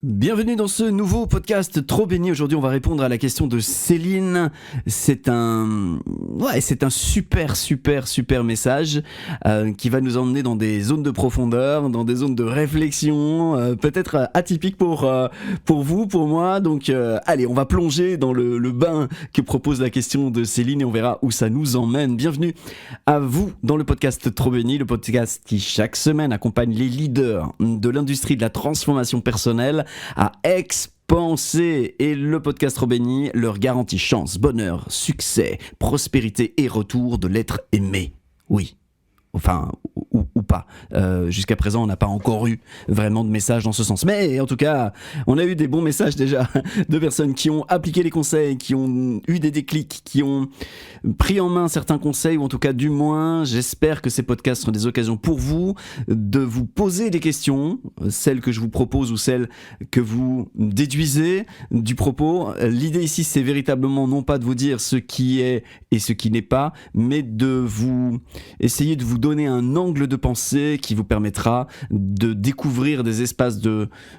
Bienvenue dans ce nouveau podcast Trop Béni. Aujourd'hui, on va répondre à la question de Céline. C'est un super message qui va nous emmener dans des zones de profondeur, dans des zones de réflexion, peut-être atypiques pour vous, pour moi. Donc, allez, on va plonger dans le bain que propose la question de Céline et on verra où ça nous emmène. Bienvenue à vous dans le podcast Trop Béni, le podcast qui chaque semaine accompagne les leaders de l'industrie de la transformation personnelle à expanser, et le podcast Trop Béni leur garantit chance, bonheur, succès, prospérité et retour de l'être aimé. Oui. Enfin, ou pas. Jusqu'à présent, on n'a pas encore eu vraiment de message dans ce sens. Mais en tout cas, on a eu des bons messages déjà de personnes qui ont appliqué les conseils, qui ont eu des déclics, qui ont pris en main certains conseils, ou en tout cas, du moins, j'espère que ces podcasts seront des occasions pour vous de vous poser des questions, celles que je vous propose ou celles que vous déduisez du propos. L'idée ici, c'est véritablement non pas de vous dire ce qui est et ce qui n'est pas, mais de vous essayer de vous donner un angle de pensée qui vous permettra de découvrir des espaces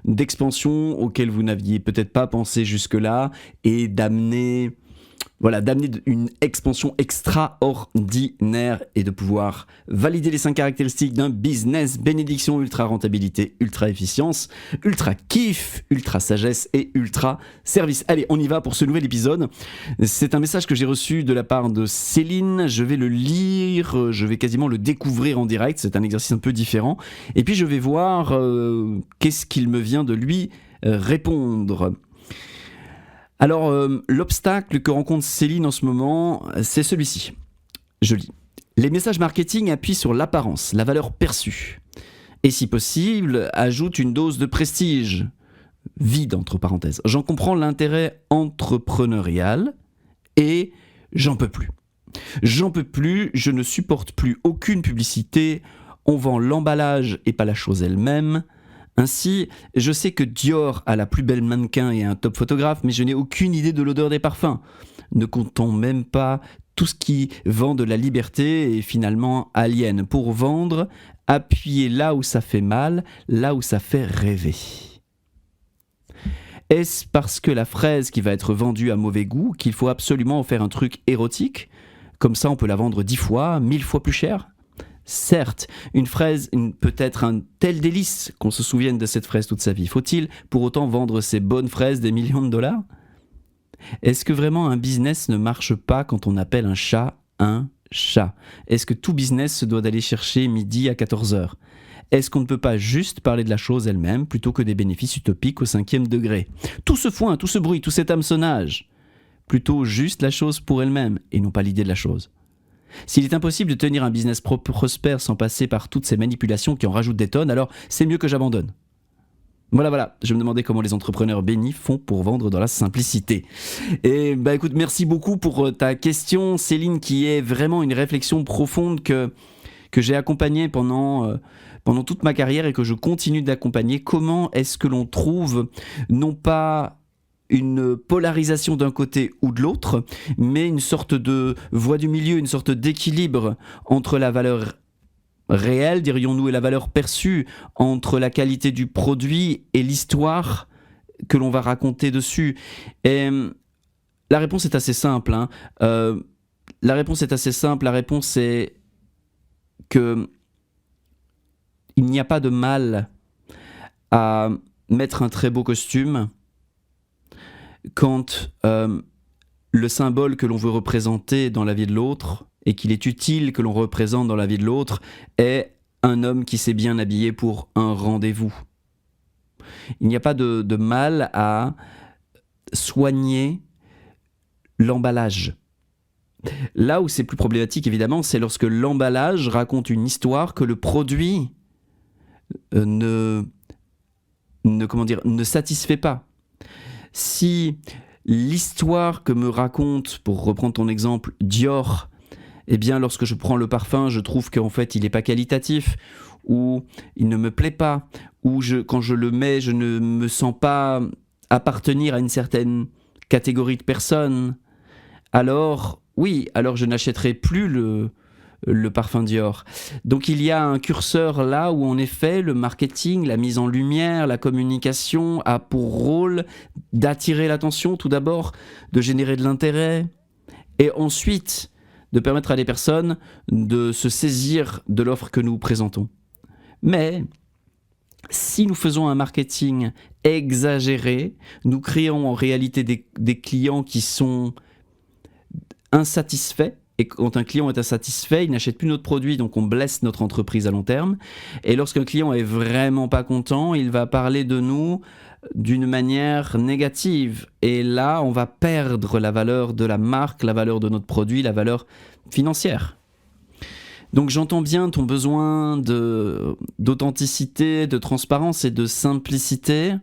d'expansion auxquels vous n'aviez peut-être pas pensé jusque-là et d'amener une expansion extraordinaire et de pouvoir valider les 5 caractéristiques d'un business: bénédiction, ultra rentabilité, ultra efficience, ultra kiff, ultra sagesse et ultra service. Allez, on y va pour ce nouvel épisode. C'est un message que j'ai reçu de la part de Céline. Je vais le lire, je vais quasiment le découvrir en direct. C'est un exercice un peu différent. Et puis je vais voir qu'est-ce qu'il me vient de lui répondre. Alors, l'obstacle que rencontre Céline en ce moment, c'est celui-ci. Je lis. Les messages marketing appuient sur l'apparence, la valeur perçue. Et si possible, ajoutent une dose de prestige. Vide, entre parenthèses. J'en comprends l'intérêt entrepreneurial et j'en peux plus. J'en peux plus, je ne supporte plus aucune publicité. On vend l'emballage et pas la chose elle-même. Ainsi, je sais que Dior a la plus belle mannequin et un top photographe, mais je n'ai aucune idée de l'odeur des parfums. Ne comptons même pas tout ce qui vend de la liberté et finalement alien. Pour vendre, appuyez là où ça fait mal, là où ça fait rêver. Est-ce parce que la fraise qui va être vendue a mauvais goût qu'il faut absolument en faire un truc érotique ? Comme ça, on peut la vendre 10 fois, 1000 fois plus cher ? Certes, une fraise peut être un tel délice qu'on se souvienne de cette fraise toute sa vie. Faut-il pour autant vendre ces bonnes fraises des millions de dollars ? Est-ce que vraiment un business ne marche pas quand on appelle un chat un chat ? Est-ce que tout business se doit d'aller chercher midi à 14h ? Est-ce qu'on ne peut pas juste parler de la chose elle-même plutôt que des bénéfices utopiques au 5e degré ? Tout ce foin, tout ce bruit, tout cet hameçonnage. Plutôt juste la chose pour elle-même et non pas l'idée de la chose. S'il est impossible de tenir un business prospère sans passer par toutes ces manipulations qui en rajoutent des tonnes, alors c'est mieux que j'abandonne. Voilà, je me demandais comment les entrepreneurs bénis font pour vendre dans la simplicité. Et écoute, merci beaucoup pour ta question, Céline, qui est vraiment une réflexion profonde que j'ai accompagnée pendant toute ma carrière et que je continue d'accompagner. Comment est-ce que l'on trouve non pas une polarisation d'un côté ou de l'autre, mais une sorte de voie du milieu, une sorte d'équilibre entre la valeur réelle, dirions-nous, et la valeur perçue, entre la qualité du produit et l'histoire que l'on va raconter dessus. Et la réponse est assez simple. La réponse est que il n'y a pas de mal à mettre un très beau costume quand le symbole que l'on veut représenter dans la vie de l'autre et qu'il est utile que l'on représente dans la vie de l'autre est un homme qui s'est bien habillé pour un rendez-vous. Il n'y a pas de mal à soigner l'emballage. Là où c'est plus problématique, évidemment, c'est lorsque l'emballage raconte une histoire que le produit ne satisfait pas. Si l'histoire que me raconte, pour reprendre ton exemple, Dior, eh bien lorsque je prends le parfum, je trouve qu'en fait il n'est pas qualitatif, ou il ne me plaît pas, ou quand je le mets, je ne me sens pas appartenir à une certaine catégorie de personnes, alors oui, alors je n'achèterai plus le parfum Dior. Donc il y a un curseur là où en effet le marketing, la mise en lumière, la communication a pour rôle d'attirer l'attention tout d'abord, de générer de l'intérêt et ensuite de permettre à des personnes de se saisir de l'offre que nous présentons. Mais si nous faisons un marketing exagéré, nous créons en réalité des clients qui sont insatisfaits. Et quand un client est insatisfait, il n'achète plus notre produit, donc on blesse notre entreprise à long terme. Et lorsqu'un client est vraiment pas content, il va parler de nous d'une manière négative. Et là, on va perdre la valeur de la marque, la valeur de notre produit, la valeur financière. Donc j'entends bien ton besoin d'authenticité, de transparence et de simplicité.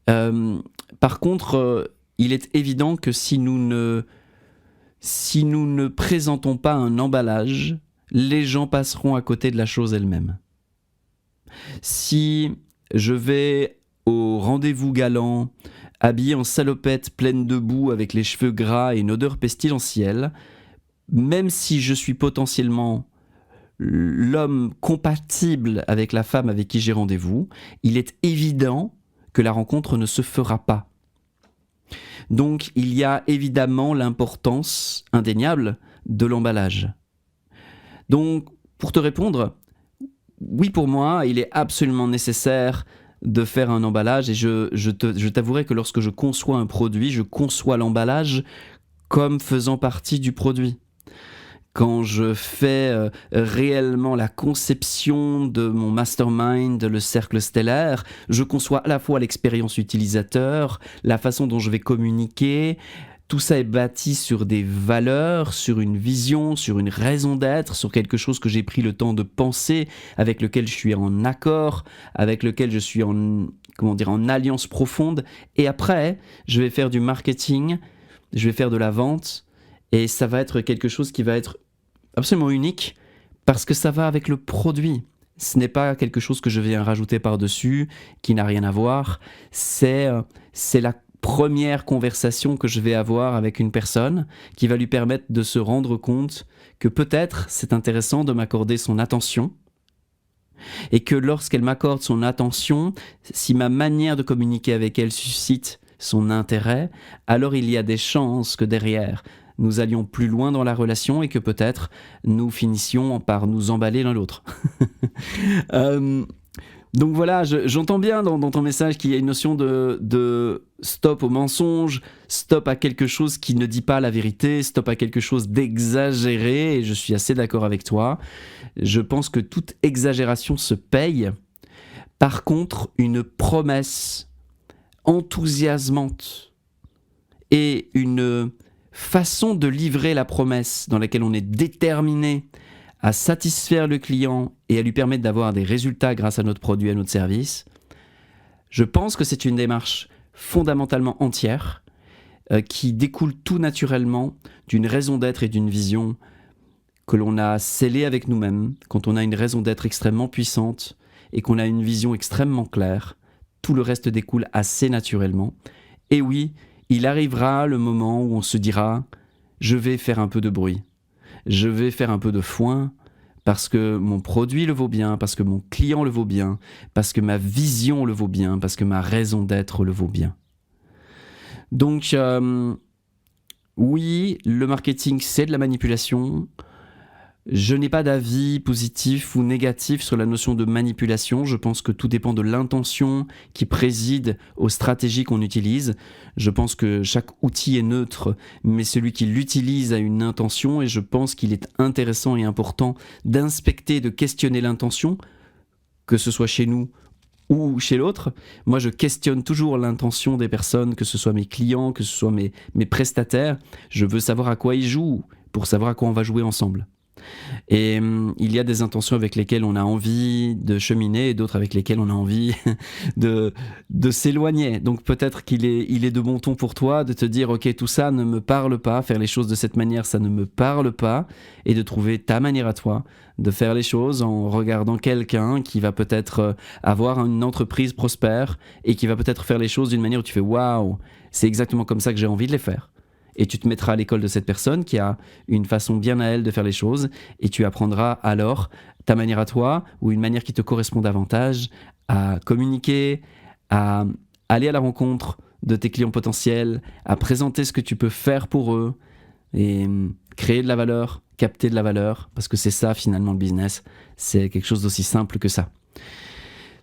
Par contre, il est évident que si nous ne présentons pas un emballage, les gens passeront à côté de la chose elle-même. Si je vais au rendez-vous galant, habillé en salopette pleine de boue avec les cheveux gras et une odeur pestilentielle, même si je suis potentiellement l'homme compatible avec la femme avec qui j'ai rendez-vous, il est évident que la rencontre ne se fera pas. Donc il y a évidemment l'importance indéniable de l'emballage. Donc pour te répondre, oui pour moi, il est absolument nécessaire de faire un emballage et je t'avouerai que lorsque je conçois un produit, je conçois l'emballage comme faisant partie du produit. Quand je fais réellement la conception de mon mastermind, le cercle stellaire, je conçois à la fois l'expérience utilisateur, la façon dont je vais communiquer. Tout ça est bâti sur des valeurs, sur une vision, sur une raison d'être, sur quelque chose que j'ai pris le temps de penser, avec lequel je suis en accord, avec lequel je suis en alliance profonde. Et après, je vais faire du marketing, je vais faire de la vente. Et ça va être quelque chose qui va être absolument unique parce que ça va avec le produit. Ce n'est pas quelque chose que je viens rajouter par-dessus, qui n'a rien à voir. C'est la première conversation que je vais avoir avec une personne qui va lui permettre de se rendre compte que peut-être c'est intéressant de m'accorder son attention et que lorsqu'elle m'accorde son attention, si ma manière de communiquer avec elle suscite son intérêt, alors il y a des chances que derrière, nous allions plus loin dans la relation et que peut-être nous finissions par nous emballer l'un l'autre. Donc voilà, j'entends bien dans ton message qu'il y a une notion de stop au mensonge, stop à quelque chose qui ne dit pas la vérité, stop à quelque chose d'exagéré, et je suis assez d'accord avec toi. Je pense que toute exagération se paye. Par contre, une promesse enthousiasmante et une façon de livrer la promesse dans laquelle on est déterminé à satisfaire le client et à lui permettre d'avoir des résultats grâce à notre produit, à notre service, je pense que c'est une démarche fondamentalement entière qui découle tout naturellement d'une raison d'être et d'une vision que l'on a scellée avec nous-mêmes. Quand on a une raison d'être extrêmement puissante et qu'on a une vision extrêmement claire, tout le reste découle assez naturellement. Et oui, il arrivera le moment où on se dira « je vais faire un peu de bruit, je vais faire un peu de foin parce que mon produit le vaut bien, parce que mon client le vaut bien, parce que ma vision le vaut bien, parce que ma raison d'être le vaut bien. » Donc oui, le marketing c'est de la manipulation. Je n'ai pas d'avis positif ou négatif sur la notion de manipulation. Je pense que tout dépend de l'intention qui préside aux stratégies qu'on utilise. Je pense que chaque outil est neutre, mais celui qui l'utilise a une intention et je pense qu'il est intéressant et important d'inspecter, de questionner l'intention, que ce soit chez nous ou chez l'autre. Moi, je questionne toujours l'intention des personnes, que ce soit mes clients, que ce soit mes prestataires. Je veux savoir à quoi ils jouent pour savoir à quoi on va jouer ensemble. Et il y a des intentions avec lesquelles on a envie de cheminer et d'autres avec lesquelles on a envie de s'éloigner. Donc peut-être qu'il est de bon ton pour toi de te dire ok, tout ça ne me parle pas, faire les choses de cette manière ça ne me parle pas, et de trouver ta manière à toi de faire les choses en regardant quelqu'un qui va peut-être avoir une entreprise prospère et qui va peut-être faire les choses d'une manière où tu fais waouh, c'est exactement comme ça que j'ai envie de les faire. et tu te mettras à l'école de cette personne qui a une façon bien à elle de faire les choses, et tu apprendras alors ta manière à toi, ou une manière qui te correspond davantage, à communiquer, à aller à la rencontre de tes clients potentiels, à présenter ce que tu peux faire pour eux, et créer de la valeur, capter de la valeur, parce que c'est ça finalement le business, c'est quelque chose d'aussi simple que ça.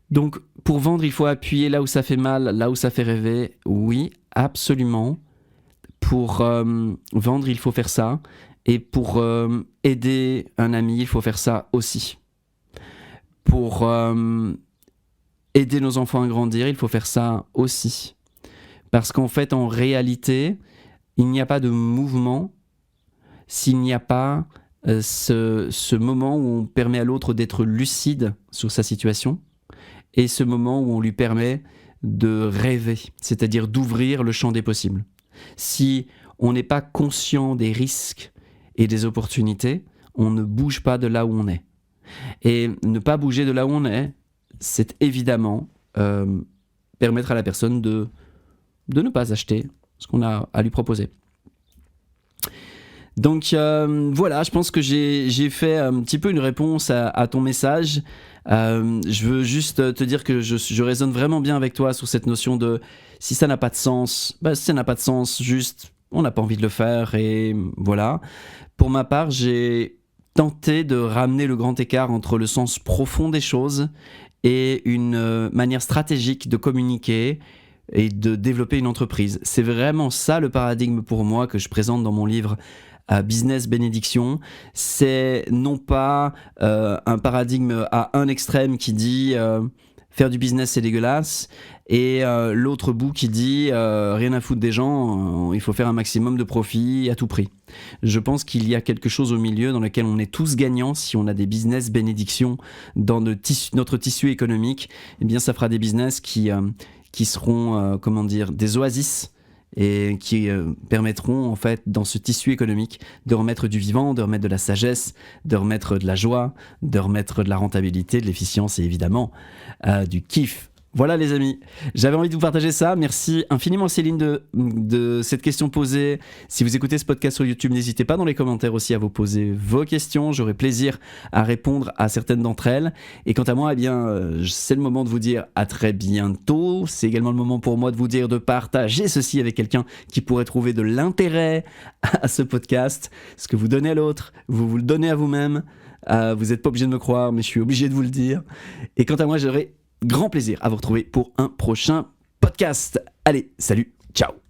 Donc pour vendre, il faut appuyer là où ça fait mal, là où ça fait rêver, oui, absolument. Pour vendre, il faut faire ça. Et pour aider un ami, il faut faire ça aussi. Pour aider nos enfants à grandir, il faut faire ça aussi. Parce qu'en fait, en réalité, il n'y a pas de mouvement s'il n'y a pas ce moment où on permet à l'autre d'être lucide sur sa situation et ce moment où on lui permet de rêver, c'est-à-dire d'ouvrir le champ des possibles. Si on n'est pas conscient des risques et des opportunités, on ne bouge pas de là où on est. Et ne pas bouger de là où on est, c'est évidemment permettre à la personne de ne pas acheter ce qu'on a à lui proposer. Donc voilà, je pense que j'ai fait un petit peu une réponse à ton message. Je veux juste te dire que je résonne vraiment bien avec toi sur cette notion de si ça n'a pas de sens, si ça n'a pas de sens, juste on n'a pas envie de le faire et voilà. Pour ma part, j'ai tenté de ramener le grand écart entre le sens profond des choses et une manière stratégique de communiquer et de développer une entreprise. C'est vraiment ça le paradigme pour moi que je présente dans mon livre Business Bénédiction. C'est non pas un paradigme à un extrême qui dit faire du business c'est dégueulasse et l'autre bout qui dit rien à foutre des gens, il faut faire un maximum de profit à tout prix. Je pense qu'il y a quelque chose au milieu dans lequel on est tous gagnants si on a des business bénédictions dans notre tissu économique. Eh bien ça fera des business qui seront des oasis et qui permettront en fait dans ce tissu économique de remettre du vivant, de remettre de la sagesse, de remettre de la joie, de remettre de la rentabilité, de l'efficience et évidemment du kiff. Voilà les amis, j'avais envie de vous partager ça. Merci infiniment Céline de cette question posée. Si vous écoutez ce podcast sur YouTube, n'hésitez pas dans les commentaires aussi à vous poser vos questions. J'aurai plaisir à répondre à certaines d'entre elles. Et quant à moi, c'est le moment de vous dire à très bientôt. C'est également le moment pour moi de vous dire de partager ceci avec quelqu'un qui pourrait trouver de l'intérêt à ce podcast. Ce que vous donnez à l'autre, vous le donnez à vous-même. Vous n'êtes pas obligé de me croire, mais je suis obligé de vous le dire. Et quant à moi, j'aurai grand plaisir à vous retrouver pour un prochain podcast. Allez, salut, ciao.